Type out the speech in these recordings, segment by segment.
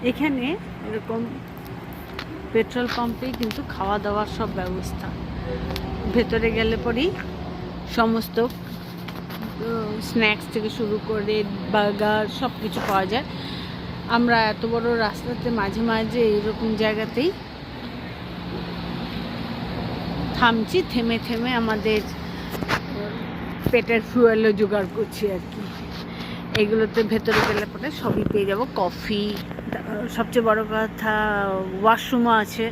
এখানে এরকম পেট্রোল পাম্পে কিন্তু খাওয়া দাওয়ার সব ব্যবস্থা, ভেতরে গেলে পরেই সমস্ত স্ন্যাক্স থেকে শুরু করে বার্গার সব কিছু পাওয়া যায়। আমরা এত বড় রাস্তাতে মাঝে মাঝে এরকম জায়গাতেই থামছি, থেমে থেমে আমাদের পেটের ফুয়েলও জোগাড় করছি আর কি। এগুলোতে ভেতরে গেলে পরে সবই পেয়ে যাব, কফি, সবচেয়ে বড় কথা ওয়াশরুমও আছে,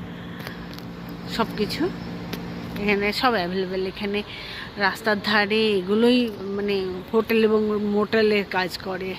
সব কিছু এখানে সব অ্যাভেলেবেল। এখানে রাস্তার ধারে এগুলোই মানে হোটেল এবং মোটেলের কাজ করে।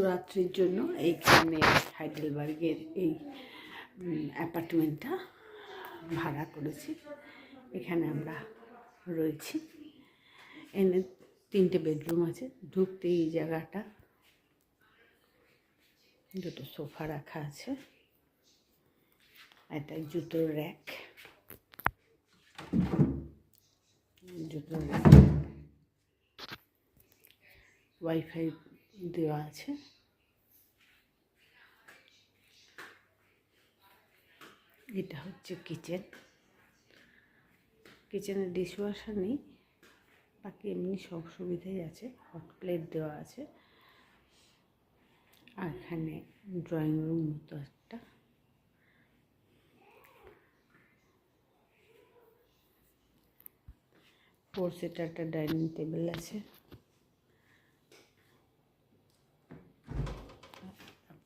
রাত্রির জন্য এইখানে হাইডেলবার্গের এই অ্যাপার্টমেন্টটা ভাড়া করেছি। এখানে আমরা রয়েছি। এনে 3টে বেডরুম আছে। ঢুকতে এই জায়গাটা, দুটো সোফা রাখা আছে, একটা জুতোর র্যাক, ওয়াইফাই দেওয়া আছে। এটা হচ্ছে কিচেন। কিচেনে ডিশওয়াশার নেই, বাকি এমনি সব সুবিধাই আছে। হট প্লেট দেওয়া আছে। আর এখানে ড্রয়িং রুম মতো একটা, ফোর সিটার একটা ডাইনিং টেবিল আছে,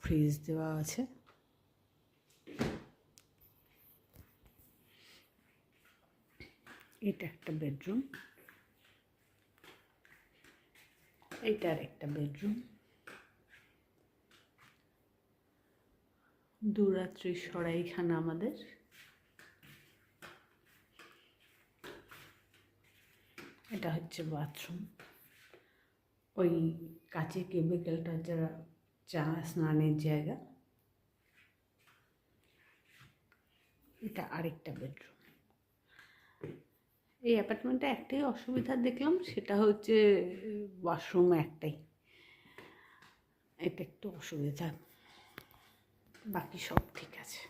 ফ্রিজ দেওয়া আছে। এটা একটা বেডরুম, এটা আর একটা বেডরুম। দুরাত্রি সরাইখানা আমাদের। এটা হচ্ছে বাথরুম, ওই কাচের কেমিক্যালটা যারা চা স্নানের জায়গা। এটা আরেকটা বেডরুম। এই অ্যাপার্টমেন্টে একটাই অসুবিধা দেখলাম, সেটা হচ্ছে ওয়াশরুম একটাই, এটা একটু অসুবিধা, বাকি সব ঠিক আছে।